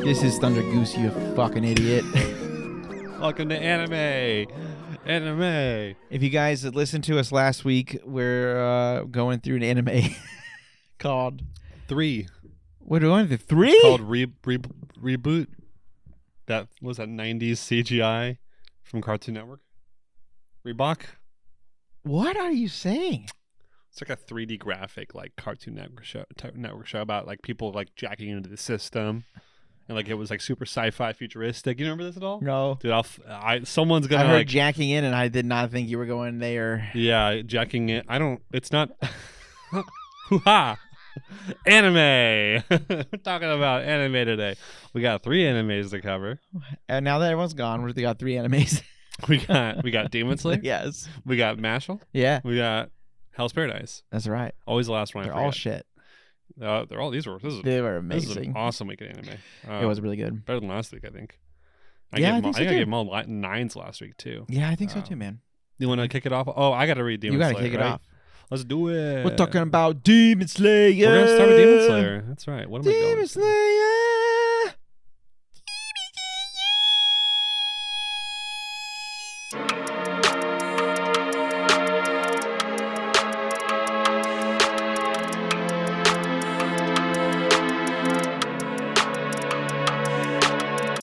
This is Thunder Goose, you fucking idiot. Welcome to Anime. If you guys listened to us last week, we're going through an anime called 3. What are we going through? 3? It's called Reboot. That was that 90s CGI from Cartoon Network. Reebok. What are you saying? It's like a 3D graphic, like Cartoon Network show about like people like jacking into the system, and like it was like super sci-fi futuristic. You remember this at all? No. Dude, someone's gonna I heard like jacking in, and I did not think you were going there. yeah, jacking it. I don't. It's not. Hoo-ha! Anime. We're talking about anime today. We got 3 animes to cover. And now that everyone's gone, we got 3 animes. We got Demon Slayer. Yes. We got Mashle. Yeah. We got Hell's Paradise. That's right. Always the last one. They're all shit. They were They were This is an amazing. awesome week of anime. It was really good. Better than last week, I think. I think so I too. gave them all 9s last week too. Yeah, I think so too, man. You want to kick it off? Oh, I got to read Demon Slayer. You got to kick it right? off. Let's do it. We're talking about Demon Slayer. We're gonna start with Demon Slayer. That's right. What am I Demon going? Slayer.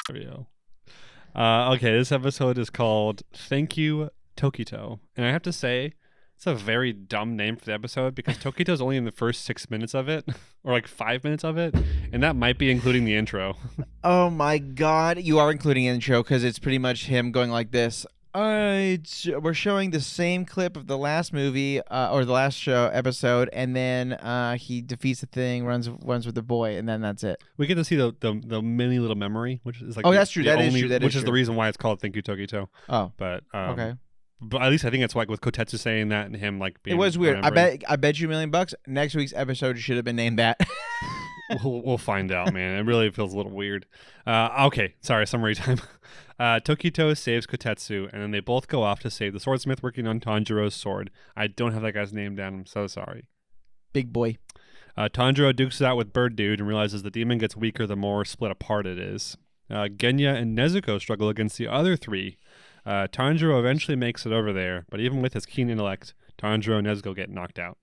There we go. Okay, this episode is called Thank You, Tokito. And I have to say, it's a very dumb name for the episode because Tokito's only in the first 6 minutes of it, or like 5 minutes of it, and that might be including the intro. Oh my god, you are including an intro because it's pretty much him going like this. We're showing the same clip of the last movie or the last show episode, and then he defeats the thing, runs with the boy, and then that's it. We get to see the mini little memory, which is like That's true. That is true. Which is the reason why it's called Thank You, Tokito. Oh, But okay. But at least I think it's like with Kotetsu saying that and him like being It was weird. remembering. I bet you $1,000,000. Next week's episode should have been named that. We'll find out, man. It really feels a little weird. Okay, sorry, summary time. Tokito saves Kotetsu, and then they both go off to save the swordsmith working on Tanjiro's sword. I don't have that guy's name down. I'm so sorry. Big boy. Tanjiro dukes it out with Bird Dude and realizes the demon gets weaker the more split apart it is. Genya and Nezuko struggle against the other 3. Tanjiro eventually makes it over there, but even with his keen intellect, Tanjiro and Nezuko get knocked out.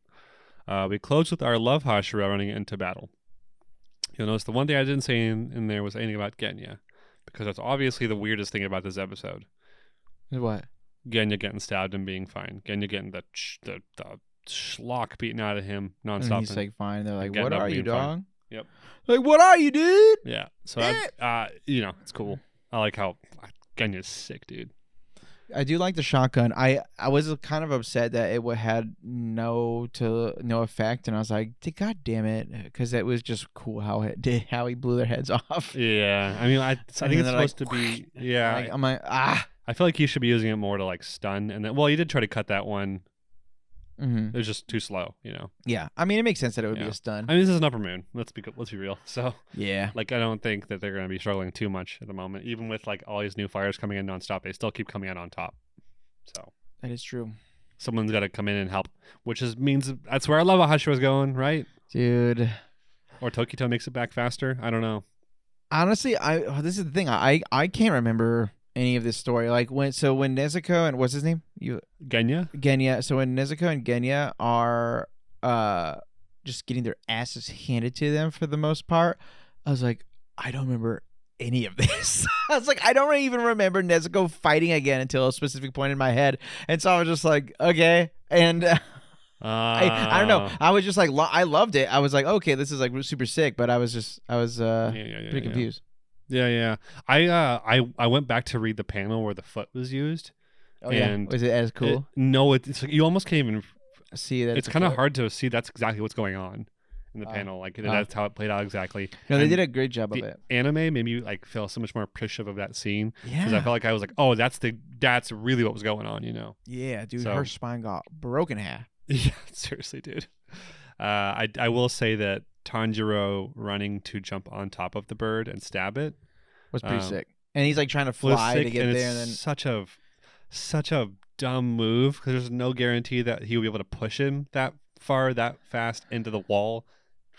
We close with our love Hashira running into battle. You'll notice the one thing I didn't say in there was anything about Genya, because that's obviously the weirdest thing about this episode. What? Genya getting stabbed and being fine. Genya getting the schlock beaten out of him nonstop. And he's like, fine. They're like, Getting what up are and you, being fine. dog? Yep. Like, what are you, dude? Yeah. So, it's cool. I like how Genya's sick, dude. I do like the shotgun. I was kind of upset that it had no effect, and I was like, God damn it, because it was just cool how he blew their heads off. Yeah, I mean, I think it's supposed to be. Yeah, like, I'm like, ah. I feel like he should be using it more to like stun, and then he did try to cut that one. Mm-hmm. It was just too slow, you know. Yeah, I mean, it makes sense that it would be a stun. I mean, this is an upper moon. Let's be real. So yeah, like I don't think that they're going to be struggling too much at the moment, even with like all these new fires coming in nonstop. They still keep coming out on top. So that is true. Someone's got to come in and help, which means that's where I love how Hashira's going, right? Dude. Or Tokito makes it back faster. I don't know. Honestly, this is the thing. I can't remember any of this story. Like when Nezuko and what's his name? Genya. So when Nezuko and Genya are just getting their asses handed to them for the most part, I was like, I don't remember any of this. I was like, I don't even remember Nezuko fighting again until a specific point in my head, and so I was just like, okay, and I don't know. I was just like, I loved it. I was like, okay, this is like super sick, but I was pretty confused. Yeah. I went back to read the panel where the foot was used. Oh yeah, was it as cool? No, it's like you almost can't even see that. It's kind of hard to see. That's exactly what's going on in the panel. Like that's how it played out exactly. No, they did a great job of it. Anime made me like feel so much more appreciative of that scene. Yeah, because I felt like I was like, oh, that's really what was going on. You know? Yeah, dude, her spine got broken in half. Yeah, seriously, dude. I will say that Tanjiro running to jump on top of the bird and stab it was pretty sick. And he's like trying to fly to get there, and then such a dumb move because there's no guarantee that he will be able to push him that far, that fast into the wall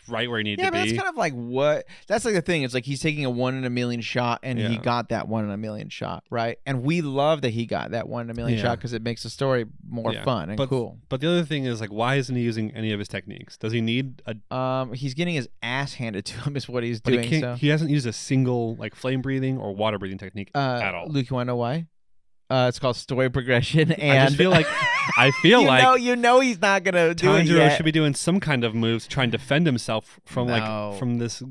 right where he needed Yeah, to but be. that's kind of like what that's like the thing. It's like he's taking a 1 in a million shot, and he got that 1 in a million shot, right? And we love that he got that 1 in a million shot because it makes the story more fun and cool. But the other thing is like, why isn't he using any of his techniques? Does he need a? He's getting his ass handed to him is what he's doing. He hasn't used a single like flame breathing or water breathing technique at all. Luke, you want to know why? It's called story progression, and I just feel like you know he's not gonna do it Tanjiro yet. should be doing some kind of moves to try and defend himself from from this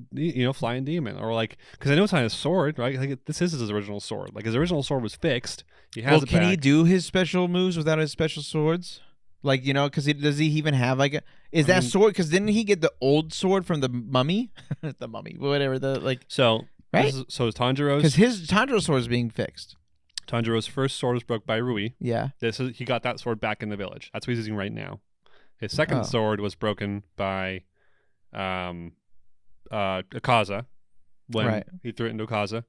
flying demon, or like because I know it's on his sword, right? Like this is his original sword. Like his original sword was fixed. He has it can back. he do his special moves without his special swords? Like because does he even have like that sword? Because didn't he get the old sword from the mummy, the mummy, whatever So right? So is Tanjiro's because his Tanjiro sword is being fixed. Tanjiro's first sword was broke by Rui. Yeah. He got that sword back in the village. That's what he's using right now. His second sword was broken by Akaza when he threw it into Akaza.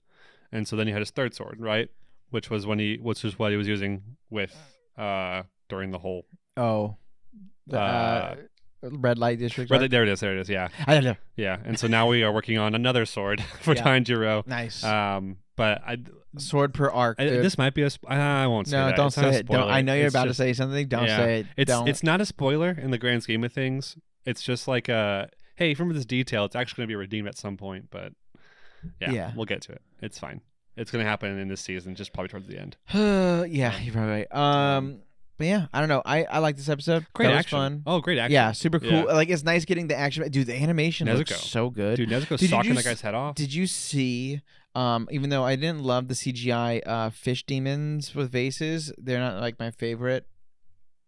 And so then he had his third sword, right? Which is what he was using with during the whole red light district. There it is. Yeah. I don't know. Yeah. And so now we are working on another sword for Tanjiro. Nice. But sword per arc. This might be I won't say that. No, don't say it. Don't. I know you're about to say something. Don't say it. It's not a spoiler in the grand scheme of things. It's just like hey, remember this detail. It's actually going to be redeemed at some point, but we'll get to it. It's fine. It's going to happen in this season, just probably towards the end. Yeah, you're probably right. But yeah, I don't know. I like this episode. Great that action. Was fun. Oh, great action. Yeah, super cool. Yeah. Like it's nice getting the action. Dude, the animation looks so good. Dude, Nezuko's socking that guy's head off. Did you see? Even though I didn't love the CGI fish demons with vases, they're not like my favorite.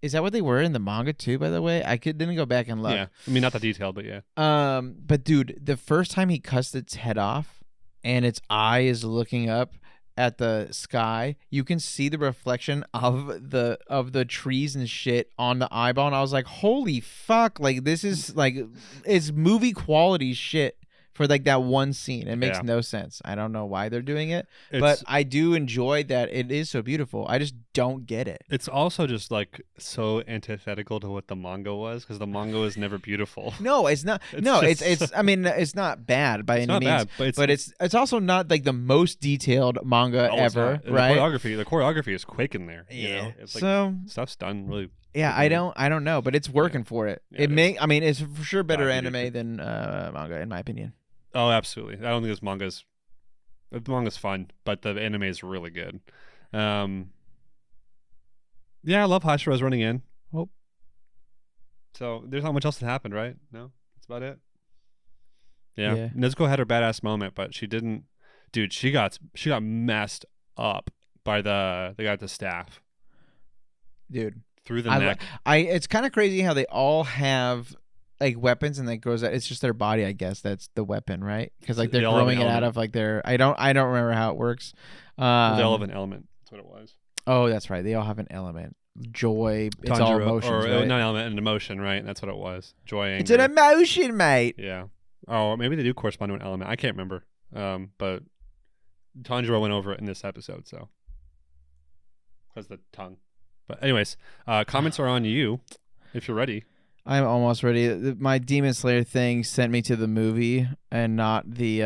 Is that what they were in the manga too? By the way, didn't go back and look. Yeah, I mean not that detailed, but yeah. But dude, the first time he cuts its head off, and its eye is looking up at the sky, you can see the reflection of the trees and shit on the eyeball, and I was like, holy fuck, like this is like it's movie quality shit for like that one scene. It makes no sense. I don't know why they're doing it, but I do enjoy that it is so beautiful. I just don't get it. It's also just like so antithetical to what the manga was, because the manga was never beautiful. No, it's not. It's I mean, it's not bad by any means, but it's also not like the most detailed manga ever, right? The choreography is quick in there. Yeah, you know? It's like, so stuff's done really. Yeah, I don't know, but it's working for it. I mean, it's for sure better anime than manga, in my opinion. Oh, absolutely. I don't think the manga's fun, but the anime is really good. Yeah, I love Hashiro's running in. Oh. So there's not much else that happened, right? No? That's about it. Yeah. Nezuko had her badass moment, but she didn't. Dude, she got messed up by the guy at the staff. Dude. Through the neck. It's kind of crazy how they all have like weapons, and that goes out. It's just their body, I guess. That's the weapon, right? Because like they're growing it out of like their. I don't remember how it works. They all have an element. That's what it was. Oh, that's right. They all have an element. Joy. Tanjiro, it's all emotions, right? Not an element, an emotion, right? And that's what it was. Joy. Anger. It's an emotion, mate. Yeah. Oh, maybe they do correspond to an element. I can't remember. But Tanjiro went over it in this episode, so because the tongue. But anyways, comments are on you if you're ready. I'm almost ready. My Demon Slayer thing sent me to the movie and not the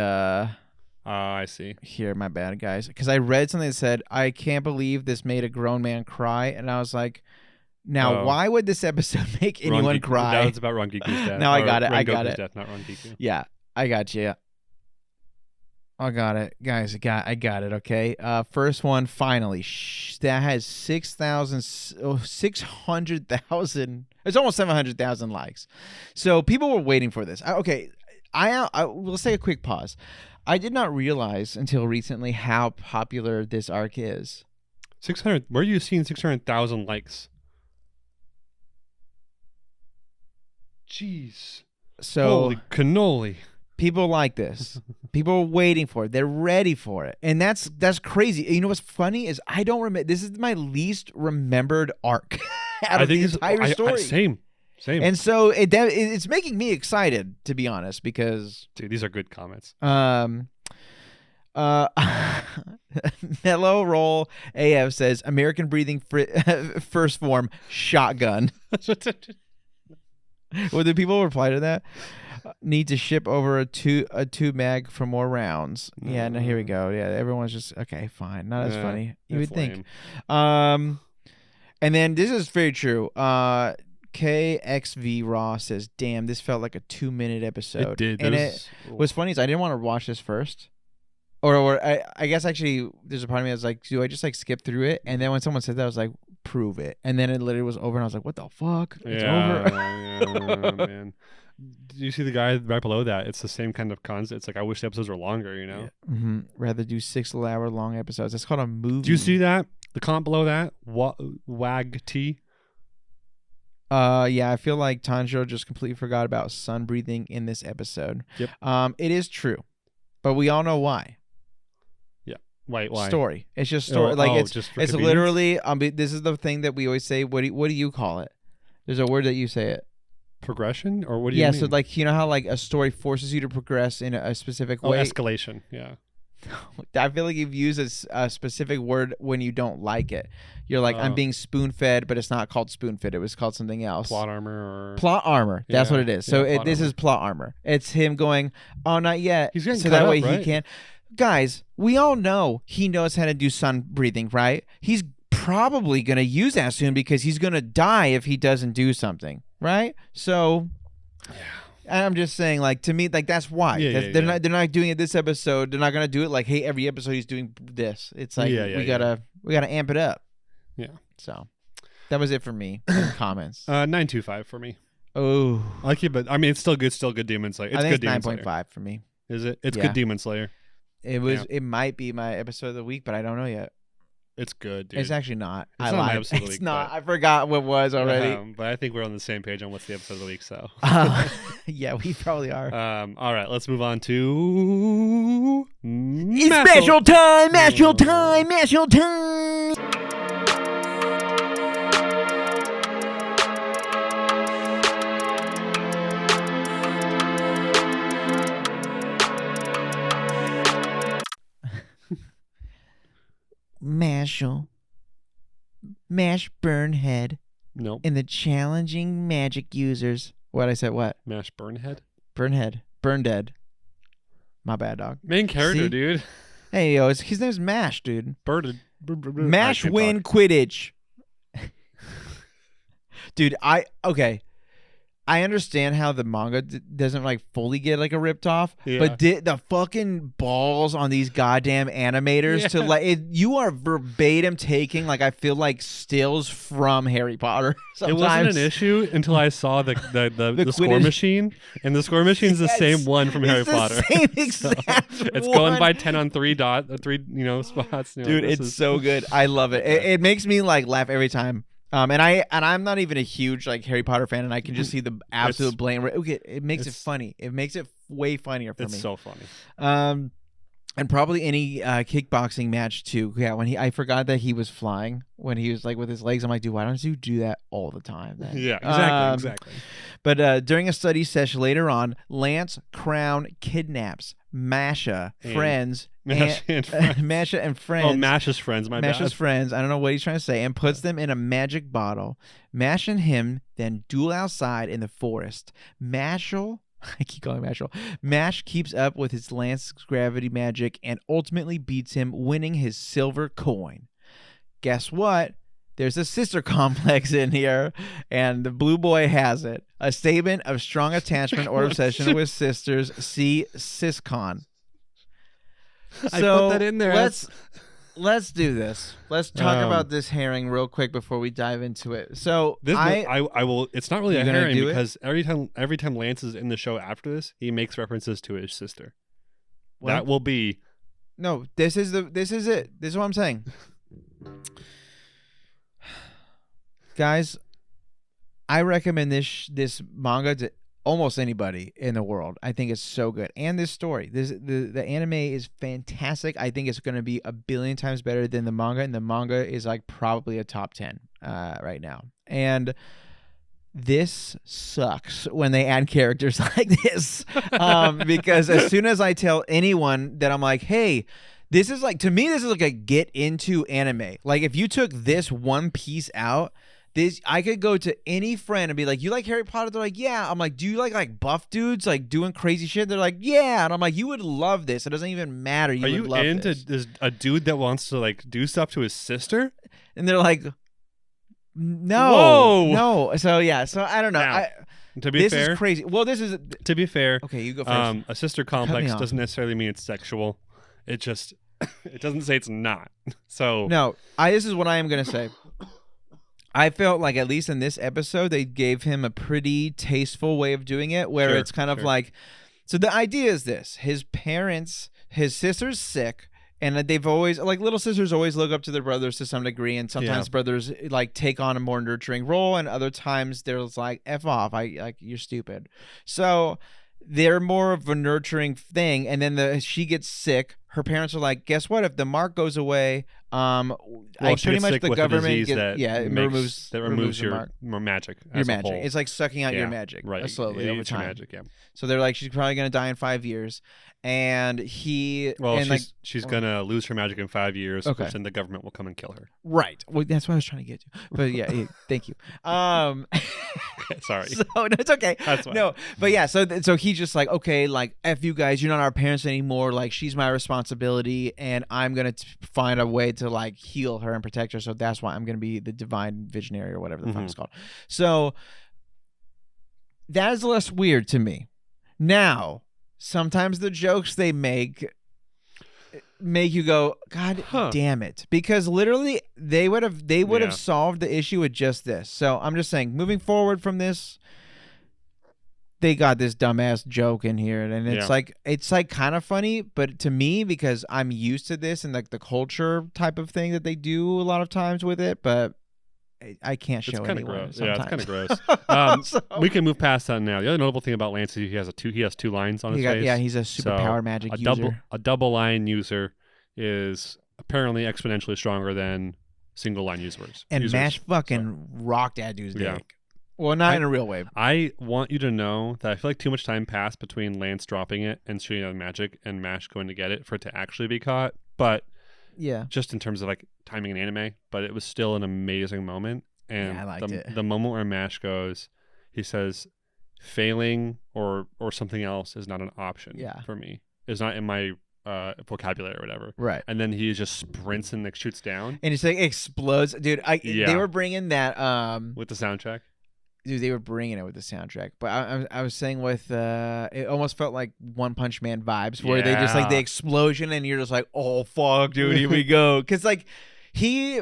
I see. Here, my bad, guys. Because I read something that said, I can't believe this made a grown man cry. And I was like, now, why would this episode make anyone cry? That was about Rangiku's death. No, I got it. I got it. Death, not Rangiku. Yeah, I got you. I got it. Guys, I got it, okay? First one, finally. That has 600,000. It's almost 700,000 likes. So people were waiting for this. Okay, I will say a quick pause. I did not realize until recently how popular this arc is. 600. Where are you seeing 600,000 likes? Jeez. So holy cannoli. People like this. People are waiting for it. They're ready for it. And that's crazy. You know what's funny is I don't remember. This is my least remembered arc out of the entire story. Same. And so it's making me excited, to be honest, because dude, these are good comments. Mellow Roll AF says American breathing first form shotgun. Well, do people reply to that? Need to ship over a two mag for more rounds. Yeah, no, here we go. Yeah, everyone's just okay, fine. Not as funny. You would think. And then this is very true. KXV Raw says, "Damn, this felt like a 2-minute episode." It did. And what's funny is I didn't want to watch this first. Or I guess actually there's a part of me that was like, do I just like skip through it? And then when someone said that, I was like, prove it. And then it literally was over and I was like, what the fuck? It's over. Yeah, man. Did you see the guy right below that? It's the same kind of concept. It's like, I wish the episodes were longer, you know? Yeah. Mm-hmm. Rather do 6-hour long episodes. It's called a movie. Do you see that? The comment below that? Wag T? Yeah, I feel like Tanjiro just completely forgot about sun breathing in this episode. Yep. It is true. But we all know why. Why? Story. It's just story. It's convenience? literally. This is the thing that we always say. What do you call it? There's a word that you say it. Progression, or what do you mean? Yeah. So like, you know how like a story forces you to progress in a specific way. Escalation. Yeah. I feel like you've used a specific word when you don't like it. You're like, I'm being spoon fed, but it's not called spoon fed. It was called something else. Plot armor. Plot armor. That's what it is. So this is plot armor. It's him going, oh, not yet. He's getting so cut that way up, right? he can. Guys, we all know he knows how to do sun breathing, right? He's probably going to use that soon because he's going to die if he doesn't do something, right? So I'm just saying, like, to me, like, that's why. They're not doing it this episode. They're not going to do it like, hey, every episode he's doing this. It's like we gotta amp it up. Yeah. So that was it for me. Comments. 9.25 for me. Oh, I like it, but I mean, it's still good Demon Slayer. It's good Demon Slayer. 9.5 for me. Is it? It's good Demon Slayer. It was. It might be my episode of the week, but I don't know yet. It's good, dude. It's actually not. It's not my episode of the week. It's not. I forgot what it was already. But I think we're on the same page on what's the episode of the week. So yeah, we probably are. All right, let's move on to Mashle time. Mashle time. Mashle time. Mashle. Mash Burnhead. Nope. And the challenging magic users. What I said? What? Mash Burnhead. Burnhead. Burndead. My bad, dog. Main character, dude. Hey, yo, his name's Mash, dude. Birded. Mash win Quidditch. Dude, okay. I understand how the manga doesn't like fully get like a ripped off, but the fucking balls on these goddamn animators to like you are verbatim taking like I feel like stills from Harry Potter. Sometimes. It wasn't an issue until I saw the score machine, and the score machine's the same one from Harry Potter. Same exact it's going by 10 on 3 spots. Dude, it's so good. I love it. It makes me like laugh every time. And I'm not even a huge like Harry Potter fan, and I can just see the absolute blatant. Okay, it makes it funny. It makes it way funnier for me. It's so funny. And probably any kickboxing match too. Yeah, when I forgot that he was flying when he was like with his legs. I'm like, dude, why don't you do that all the time? Then? Yeah, exactly. But during a study session later on, Lance Crown kidnaps Mashle friends. Mashle and friends. Oh, Mashle's friends. Mashle's friends. I don't know what he's trying to say. And puts them in a magic bottle. Mash and him then duel outside in the forest. Mashle. I keep calling Mashle. Mash keeps up with his Lance's gravity magic and ultimately beats him, winning his silver coin. Guess what? There's a sister complex in here, and the blue boy has it. A statement of strong attachment or obsession with sisters. See Siscon. I put that in there. Let's do this. Let's talk about this herring real quick before we dive into it. So I will. It's not really a herring because every time Lance is in the show after this, he makes references to his sister. What? That will be. No, this is it. This is what I'm saying. Guys, I recommend this manga to almost anybody in the world. I think it's so good. And this story, the anime is fantastic. I think it's going to be a billion times better than the manga, and the manga is like probably a top 10 right now. And this sucks when they add characters like this because as soon as I tell anyone that I'm like, hey, this is like, to me, this is like a get into anime. Like if you took this one piece out this, I could go to any friend and be like, you like Harry Potter? They're like, yeah. I'm like, do you like buff dudes like doing crazy shit? They're like, yeah. And I'm like, you would love this. It doesn't even matter. Are you into a dude that wants to like do stuff to his sister? And they're like, no. Whoa. No. So yeah. So I don't know. Now, to be this fair, is crazy. Well, this is to be fair. Okay, you go first. A sister complex doesn't necessarily mean it's sexual. It just it doesn't say it's not. So no, this is what I am gonna say. I felt like at least in this episode they gave him a pretty tasteful way of doing it, where it's kind of like. So the idea is this: his sister's sick. And they've always, like, little sisters always look up to their brothers to some degree, and sometimes brothers like take on a more nurturing role, and other times there's like F off, you're stupid. So they're more of a nurturing thing, and then she gets sick. Her parents are like, guess what? If the mark goes away, pretty much the government removes your magic. Your magic. It's like sucking out your magic slowly over time. Magic, So they're like, she's probably gonna die in 5 years. And she's gonna lose her magic in 5 years, which then the government will come and kill her. Right. Well, that's what I was trying to get to. But yeah, thank you. Sorry. So no, it's okay. That's why. No, but yeah. So he's just like, okay, like F you guys, you're not our parents anymore. Like she's my responsibility, and I'm gonna find a way to like heal her and protect her. So that's why I'm gonna be the divine visionary or whatever the fuck it's called. So that is less weird to me. Now. Sometimes the jokes they make you go, God damn it. Because literally they would have solved the issue with just this. So I'm just saying, moving forward from this, they got this dumbass joke in here, and it's like kind of funny, but to me, because I'm used to this and like the culture type of thing that they do a lot of times with it, but I can't show anyone. Gross. Yeah, it's kind of gross. We can move past that now. The other notable thing about Lance is he has two lines on his face. Yeah, he's a superpower magic user. A double line user is apparently exponentially stronger than single line users. And Mash fucking rocked that dude's dick. Well, not in a real way. I want you to know that I feel like too much time passed between Lance dropping it and shooting out magic and Mash going to get it for it to actually be caught. But yeah, just in terms of like timing and anime, but it was still an amazing moment. And I liked it. The moment where Mash goes, he says, failing or something else is not an option for me. It's not in my vocabulary or whatever. Right. And then he just sprints and like shoots down. And it's like explodes. Dude, they were bringing that with the soundtrack. Dude, they were bringing it with the soundtrack. But I was saying with it almost felt like One Punch Man vibes, where they just like the explosion and you're just like, oh fuck, dude, here we go. Because like he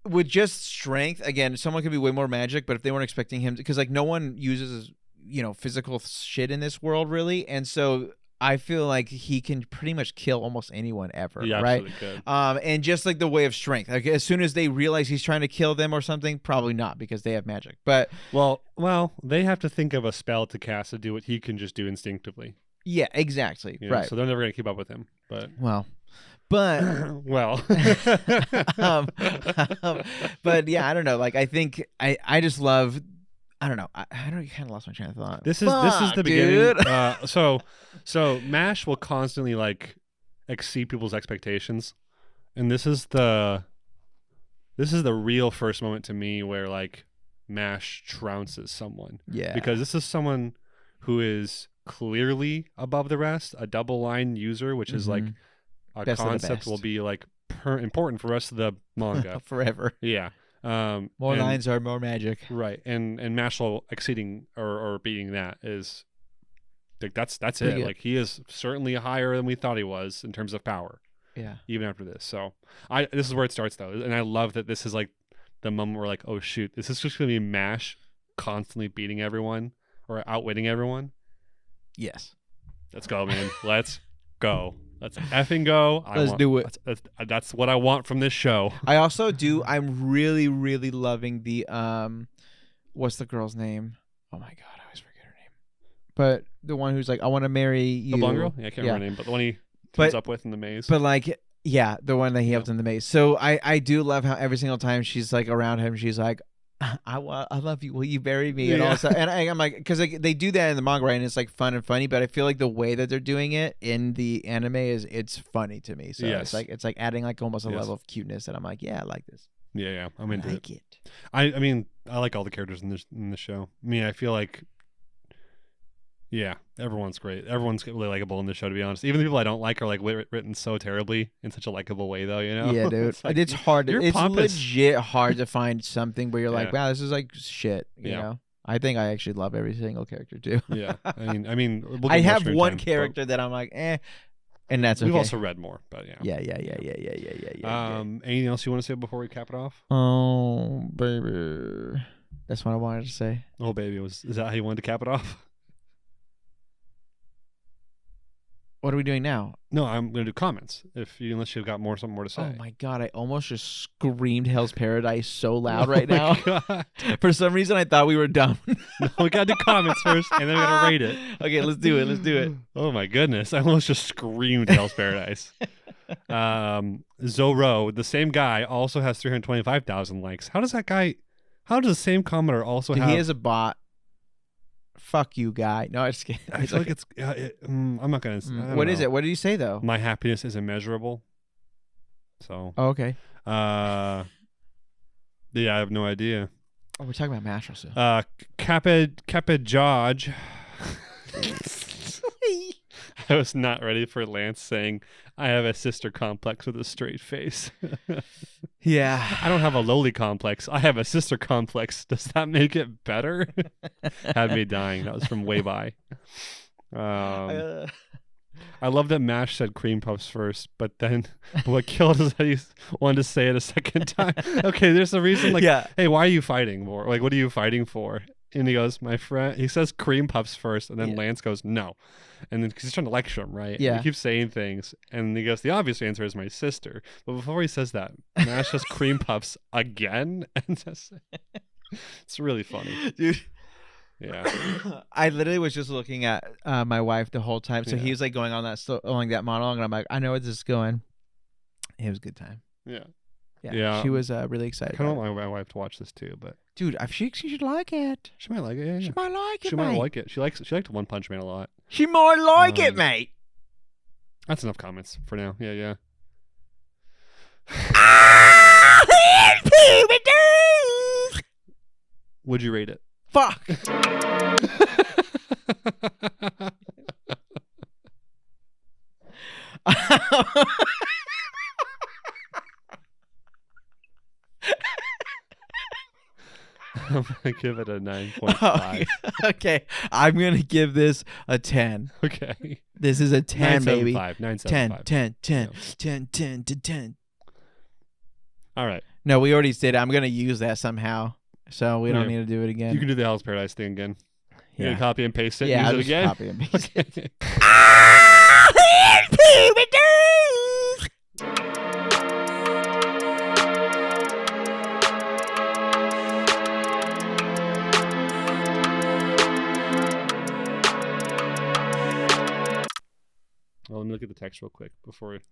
with just strength, again, someone could be way more magic, but if they weren't expecting him, because like no one uses physical shit in this world really, and so I feel like he can pretty much kill almost anyone ever, right? Could. And just like the way of strength, like as soon as they realize he's trying to kill them or something, probably not, because they have magic. But well, they have to think of a spell to cast to do what he can just do instinctively. Yeah, exactly. Right. So they're never gonna keep up with him. But but yeah, I don't know. Like I think I just love. I don't know. I kind of lost my train of thought. This is the beginning. So Mash will constantly like exceed people's expectations, and this is the real first moment to me where like Mash trounces someone. Yeah. Because this is someone who is clearly above the rest, a double line user, which is like a best concept will be like important for the rest of the manga forever. Yeah. More lines are more magic, right? And Mashle exceeding or beating that is like that's it. Good. Like he is certainly higher than we thought he was in terms of power. Yeah. Even after this, so this is where it starts though, and I love that this is like the moment where like, oh shoot, this is just gonna be Mash constantly beating everyone or outwitting everyone. Yes. Let's go, man. Let's go. Let's effing go. Let's do it. That's what I want from this show. I also do. I'm really, really loving the what's the girl's name? Oh my god, I always forget her name. But the one who's like, I want to marry you. The blonde girl? Yeah, I can't remember her name, but the one he comes up with in the maze. But like, yeah, the one that he helped in the maze. So I do love how every single time she's like around him, she's like, I love you. Will you marry me? And also, and I'm like, because like, they do that in the manga, right? And it's like fun and funny. But I feel like the way that they're doing it in the anime it's funny to me. So it's like adding like almost a level of cuteness that I'm like, yeah, I like this. Yeah. I'm into like it. I mean, I like all the characters in the show. I mean, I feel like, yeah, everyone's great. Everyone's really likable in the show, to be honest. Even the people I don't like are like written so terribly in such a likable way, though. You know? Yeah, dude. It's like, it's hard. you're It's pompous. legit hard to find something where you're like, Yeah. wow, this is like shit. You know. I think I actually love every single character too. Yeah. I mean, we'll I get more have screen one time, character that I'm like, eh, and that's okay. We've also read more, but yeah. Yeah. Anything else you want to say before we cap it off? Oh, baby. That's what I wanted to say. Oh, baby. Is that how you wanted to cap it off? What are we doing now? No, I'm going to do comments. Unless you've got something more to say. Oh my god! I almost just screamed "Hell's Paradise" so loud right now. God. For some reason, I thought we were done. No, we got to do comments first, and then we got to rate it. Okay, let's do it. Oh my goodness! I almost just screamed "Hell's Paradise." Zoro, the same guy, also has 325,000 likes. How does the same commenter also have? He is a bot. Fuck you, guy. No, I just kidding. I feel like it's. I'm not gonna. What is it? What did he say though? My happiness is immeasurable. So. Oh, okay. Yeah, I have no idea. Oh, we're talking about Mashle still. Kappa George. I was not ready for Lance saying, I have a sister complex with a straight face. Yeah. I don't have a lowly complex. I have a sister complex. Does that make it better? Had me dying. That was from way by. I love that Mash said cream puffs first, but then what killed is that he wanted to say it a second time. Okay, there's a reason. Like, hey, why are you fighting for? Like, what are you fighting for? And he goes, my friend, he says cream puffs first, and then Lance goes, no. And then, because he's trying to lecture him, right? Yeah. And he keeps saying things, and he goes, the obvious answer is my sister. But before he says that, Mash says cream puffs again. And it's really funny. Dude. Yeah. I literally was just looking at my wife the whole time. So he was like going on that monologue, and I'm like, I know where this is going. It was a good time. Yeah. She was really excited. I kind of want my wife to watch this too, but dude, she should like it. She might like it. Yeah. She might like it. She might like it. She liked One Punch Man a lot. She might like it, mate. That's enough comments for now. Yeah. Would you rate it? Fuck. I'm gonna give it a 9.5. Okay, I'm gonna give this a 10. Okay, this is a 10, baby. 9.75. 10. All right. No, we already did. I'm gonna use that somehow, so we don't need to do it again. You can do the Hell's Paradise thing again. You can copy and paste it. Yeah, and use it again. Copy and paste it. Well, let me look at the text real quick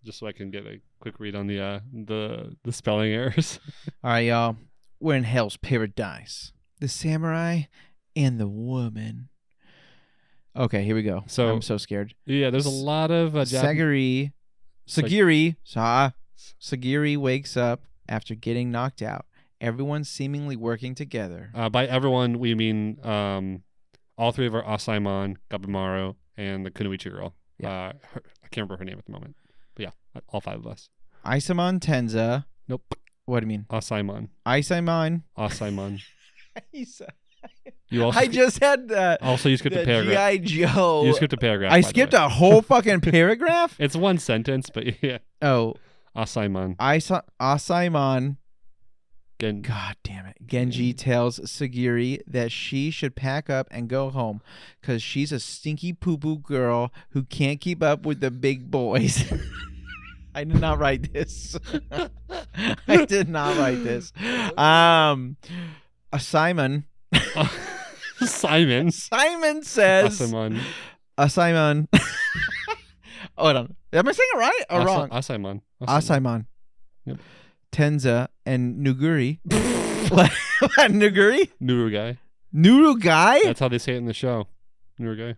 just so I can get a quick read on the spelling errors. All right, y'all. We're in Hell's Paradise. The samurai and the woman. Okay, here we go. So I'm so scared. Yeah, there's a lot of Sagiri wakes up after getting knocked out. Everyone's seemingly working together. By everyone, we mean all three of our Asaimon, Gabumaro, and the Kunoichi girl. Yeah. I can't remember her name at the moment. But yeah, all five of us. Isamon Tenza. Nope. What do you mean? Asaimon. You also I just had that. Also, you skipped a paragraph. G.I. Joe. You skipped a paragraph. I skipped a whole fucking paragraph? It's one sentence, but yeah. Oh. Asaimon. Asaimon. God damn it. Genji tells Sagiri that she should pack up and go home because she's a stinky poo-poo girl who can't keep up with the big boys. I did not write this. Simon. Simon says. Asaimon. Hold on. Am I saying it right or wrong? Asaimon. Yep. Tenza and Nuguri. What? Nuguri? Nurugai. Nurugai? That's how they say it in the show. Nurugai.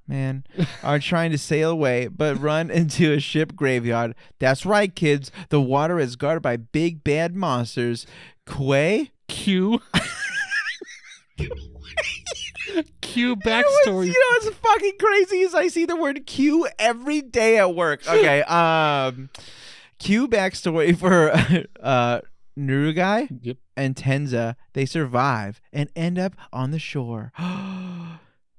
man, are trying to sail away, but run into a ship graveyard. That's right, kids. The water is guarded by big bad monsters. Q. Q backstory. What's fucking crazy is I see the word Q every day at work. Okay, Q backstory for Nurugai and Tenza. They survive and end up on the shore.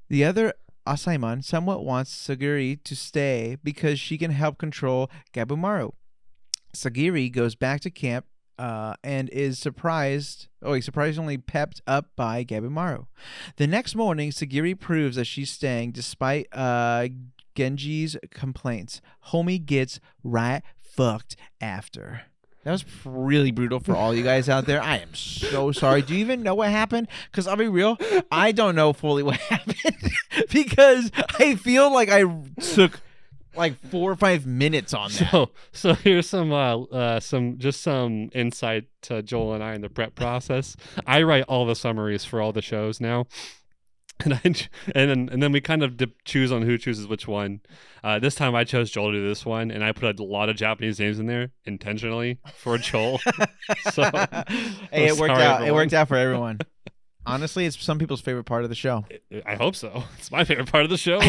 The other Asaemon somewhat wants Sagiri to stay because she can help control Gabumaru. Sagiri goes back to camp and is surprisingly pepped up by Gabumaru. The next morning, Sagiri proves that she's staying despite Genji's complaints. Homie gets right fucked after. That was really brutal for all you guys out there. I am so sorry. Do you even know what happened? Because I'll be real, I don't know fully what happened because I feel like I took like 4 or 5 minutes on that. So here's some insight to Joel and I in the prep process. I write all the summaries for all the shows now. And then we kind of choose on who chooses which one. This time I chose Joel to do this one, and I put a lot of Japanese names in there intentionally for Joel. So hey, it worked out. Everyone. It worked out for everyone. Honestly, it's some people's favorite part of the show. I hope so. It's my favorite part of the show.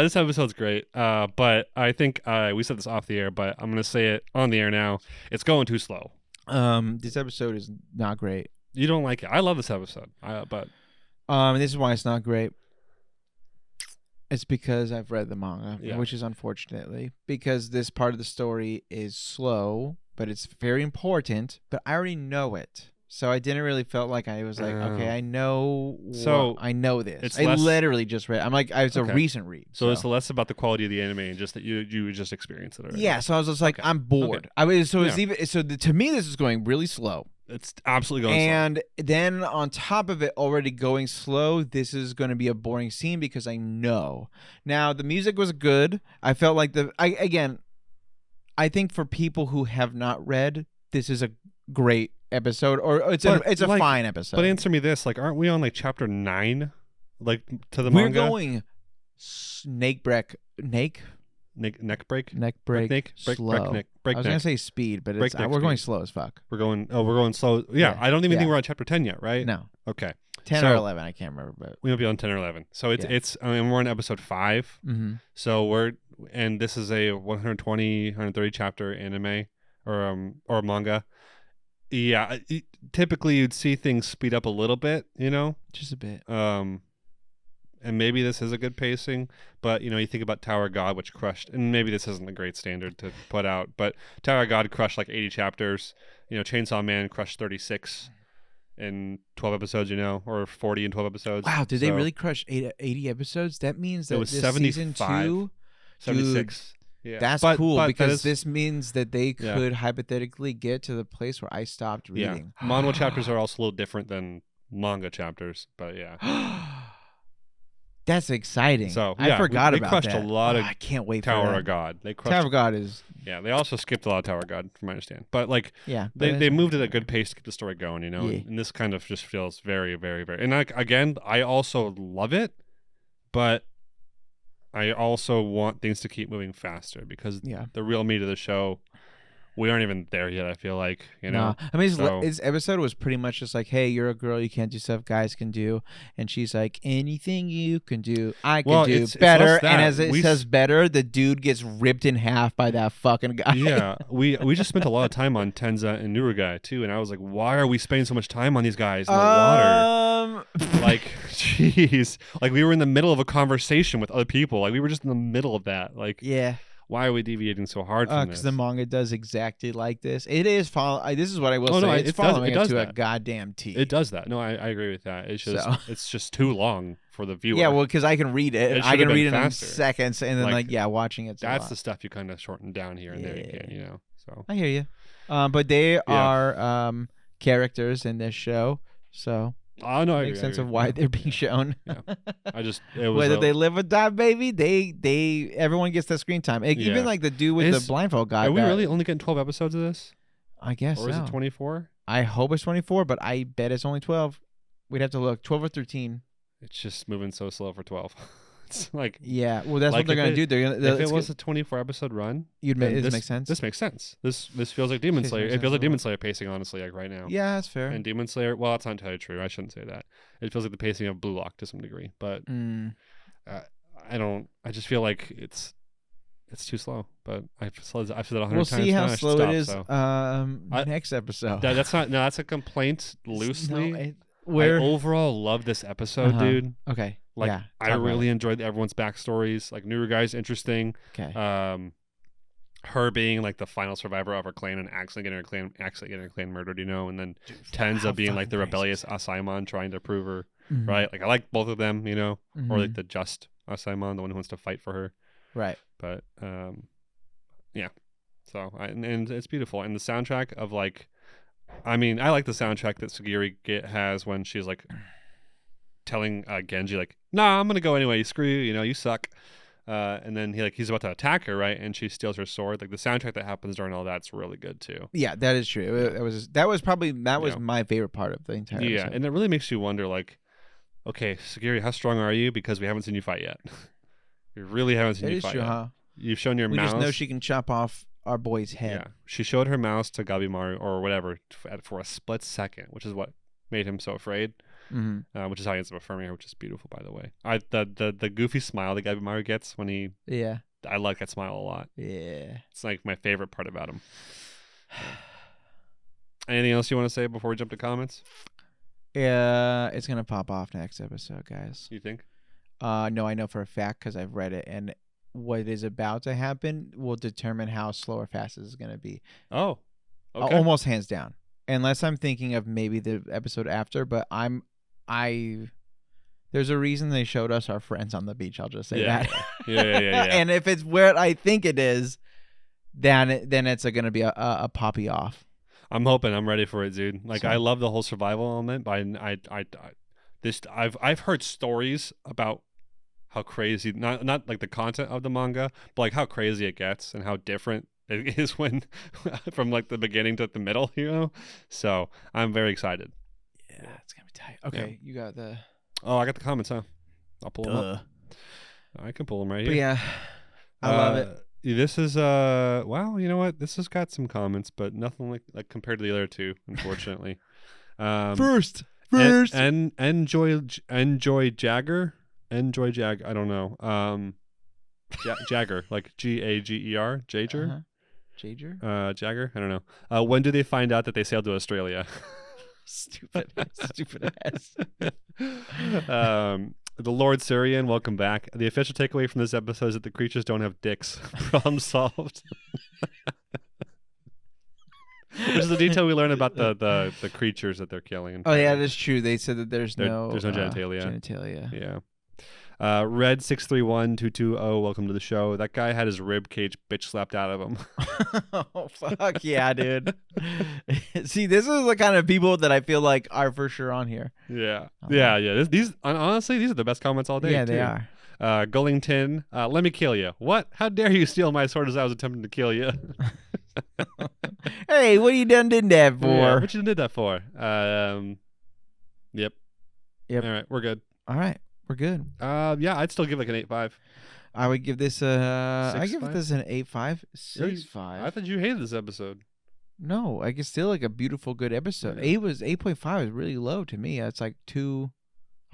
This episode's great, but I think we said this off the air, but I'm gonna say it on the air now. It's going too slow. This episode is not great. You don't like it. I love this episode, but this is why it's not great. It's because I've read the manga, which is unfortunately because this part of the story is slow, but it's very important. But I already know it, so I didn't really felt like I was like, okay, I know. So I know this. I literally just read. I'm like, it's a recent read. So it's less about the quality of the anime and just that you just experience it already. Yeah. So I was just like, I'm bored. To me, this is going really slow. It's absolutely going slow. And then on top of it already going slow, this is going to be a boring scene because I know. Now, the music was good. I felt like I think for people who have not read, this is a great episode, or it's a fine episode. But answer me this, like, aren't we on like chapter 9? Like to the manga? We're going neck break slow. I was gonna say speed, but we're going slow as fuck. We're going slow. Yeah, I don't even think we're on chapter 10 yet, right? No. Okay. 10 or 11, I can't remember, but we might be on 10 or 11. So we're on episode 5. Mm-hmm. So this is a 130 chapter anime or manga. Yeah, typically you'd see things speed up a little bit, just a bit. And maybe this is a good pacing, but you think about Tower of God, which crushed, and maybe this isn't a great standard to put out, but Tower of God crushed like 80 chapters. Chainsaw Man crushed 36 in 12 episodes, or 40 in 12 episodes. Wow, did they really crush 80 episodes? That means that it was this 75, season 2, 76. Yeah. That's cool because this means that they could hypothetically get to the place where I stopped reading. Yeah. Manhwa chapters are also a little different than manga chapters, but yeah. That's exciting. So I forgot about that. They crushed a lot of I can't wait Tower for that. of God. Tower of God is... Yeah, they also skipped a lot of Tower of God, from my understanding. But they moved at a good pace to keep the story going, Yeah. And this kind of just feels very, very, very... And again, I also love it, but I also want things to keep moving faster because the real meat of the show... We aren't even there yet, I feel like, Nah. I mean, his episode was pretty much just like, hey, you're a girl, you can't do stuff guys can do. And she's like, anything you can do, I can do better. And as it says better, the dude gets ripped in half by that fucking guy. Yeah, we just spent a lot of time on Tenza and Nurugai, too. And I was like, why are we spending so much time on these guys in the water? Like, jeez. Like, we were in the middle of a conversation with other people. Like, we were just in the middle of that. Like, yeah. Why are we deviating so hard from this? Because the manga does exactly like this. It is this is what I will say. It's following it to a goddamn T. It does that. No, I agree with that. It's just it's just too long for the viewer. Yeah, well, because I can read it. I can read it in seconds, and then watching it. That's the stuff you kind of shorten down here and there again. So I hear you. But they are characters in this show, so. Oh no, it makes sense of why they're being shown. Yeah. Whether they live or die, baby, everyone gets that screen time. Even like the dude with the blindfold guy. Are we really only getting 12 episodes of this? I guess or is it 24? I hope it's 24, but I bet it's only 12. We'd have to look. 12 or 13. it's just moving so slow for 12. It's like yeah. Well, that's like what they're gonna do. They're gonna. if it was a 24 episode run, you'd then this makes sense. This makes sense. This feels like Demon Slayer. It feels like Demon Slayer pacing, honestly, like right now. Yeah, that's fair. And Demon Slayer, well, that's not entirely true. I shouldn't say that. It feels like the pacing of Blue Lock to some degree, but I just feel like it's too slow. But I've said it 100 times. We'll see how slow it is. So. Next episode. That's not. No, that's a complaint loosely. No, I overall love this episode, dude. Okay. Like yeah, I really enjoyed everyone's backstories. Like newer guys, interesting. Okay. Her being like the final survivor of her clan and actually getting her clan murdered, and then Tenza being like the rebellious Asaimon trying to prove her right. Like I like both of them, or like the just Asaimon, the one who wants to fight for her. Right. But yeah. So and it's beautiful, and the soundtrack of like, I mean, I like the soundtrack that Sagiri has when she's like telling Genji like, "Nah, I'm gonna go anyway. Screw you. You suck." And then he's about to attack her, right? And she steals her sword. Like the soundtrack that happens during all that's really good too. Yeah, that is true. That was my favorite part of the entire. Yeah, episode. and it really makes you wonder, like, okay, Sagiri, how strong are you? Because we haven't seen you fight yet. We really haven't seen you fight yet. Huh? You've shown your mouse. We just know she can chop off our boy's head. Yeah, she showed her mouse to Gabimaru or whatever for a split second, which is what made him so afraid. Which is how he ends up affirming her, which is beautiful, by the way. The goofy smile that Gabimaru gets when he I like that smile a lot. Yeah, it's like my favorite part about him. Anything else you want to say before we jump to comments? Yeah, it's gonna pop off next episode, guys. You think? No, I know for a fact because I've read it, and what is about to happen will determine how slow or fast this is gonna be. Oh, okay. Almost hands down. Unless I'm thinking of maybe the episode after, but there's a reason they showed us our friends on the beach. I'll just say that. Yeah. And if it's where I think it is, then it's going to be a poppy off. I'm hoping. I'm ready for it, dude. Like I love the whole survival element, but I've heard stories about how crazy, not like the content of the manga, but like how crazy it gets and how different it is when from like the beginning to the middle, So I'm very excited. Yeah, it's gonna be tight. Okay, you got the. Oh, I got the comments, huh? I'll pull them up. I can pull them right here. But yeah, I love it. This is well, you know what? This has got some comments, but nothing like compared to the other two, unfortunately. First, and enjoy Jagger. Enjoy Jag. I don't know. Jagger, like Gager, Jager. Jager? Jagger. I don't know. When do they find out that they sailed to Australia? Stupid ass. The Lord Syrian, welcome back. The official takeaway from this episode is that the creatures don't have dicks. Problem solved. Which is the detail we learn about the creatures that they're killing. Oh yeah, that's true. They said that there's no genitalia. Yeah. Red 631220, welcome to the show. That guy had his rib cage bitch slapped out of him. Oh fuck yeah, dude. See, this is the kind of people that I feel like are for sure on here. Yeah. These honestly, these are the best comments all day. Yeah, too. they are. Gullington, let me kill you. What? How dare you steal my sword as I was attempting to kill you? Hey, what you did that for? Yeah, what you did that for? Yep. All right, we're good. All right. We're good. Yeah, I'd still give like an 8.5. I would give this I give this an 8.5. 6.5. I thought you hated this episode. No, I guess still like a beautiful, good episode. 8.5 is really low to me. It's like 2.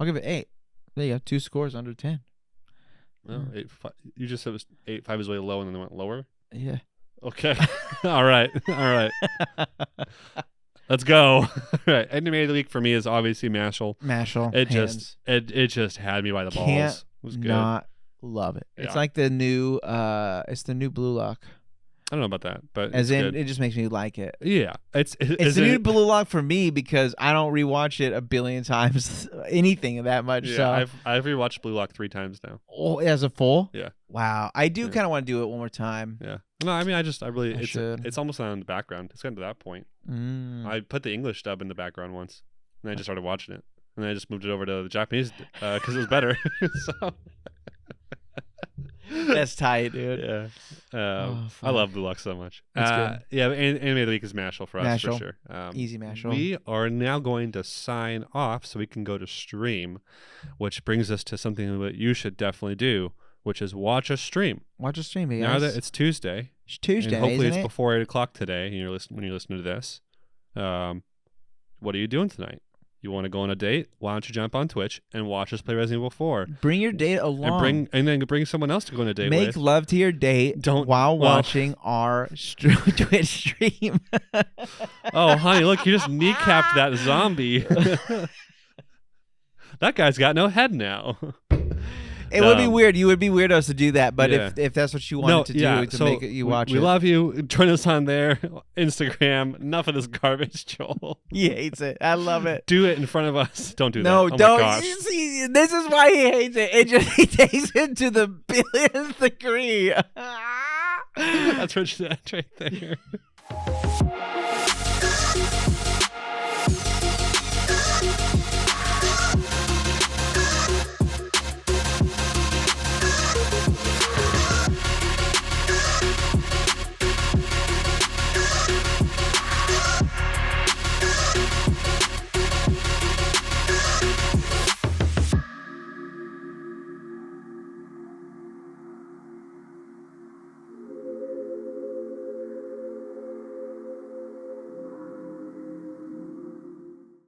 I'll give it 8. There you go, 2 scores under 10. No, 8.5. You just said it was 8.5 is way low, and then it went lower. Yeah. Okay. All right. Let's go. All right. Animated of the week for me is obviously Mashle. It just had me by the balls. It was good. Not love it. Yeah. It's like the new Blue Lock. I don't know about that, but as in good. It just makes me like it. Yeah. It's the new Blue Lock for me because I don't rewatch it a billion times anything that much. Yeah, so I've rewatched Blue Lock 3 times now. Oh, as a full? Yeah. Wow. I do kind of want to do it one more time. Yeah. No, I mean it's almost not in the background. It's gotten to that point. I put the English dub in the background once, and I just started watching it, and then I just moved it over to the Japanese because it was better. So That's tight, dude. Yeah. I love Blue Lock so much. That's good. Yeah, anime of the week is Mashle for us, for Mashle. sure. Easy Mashle. We are now going to sign off so we can go to stream, which brings us to something that you should definitely do, which is watch a stream. Watch a stream, guys. Now that it's Tuesday. It's Tuesday, and hopefully isn't it's it? before 8 o'clock today when you're listening to this. What are you doing tonight? You want to go on a date? Why don't you jump on Twitch and watch us play Resident Evil 4? Bring your date along. And then bring someone else to go on a date with. Make love to your date while watching our Twitch stream. Oh, honey, look, you just kneecapped that zombie. That guy's got no head now. It would be weird. You would be weirdos to do that, but if that's what you wanted to do to make it, you watch it. We love you. Join us on there. Instagram. Enough of this garbage, Joel. He hates it. I love it. Do it in front of us. Don't do that. No, Oh don't. My gosh. See, this is why he hates it. He takes it to the billionth degree. That's right there.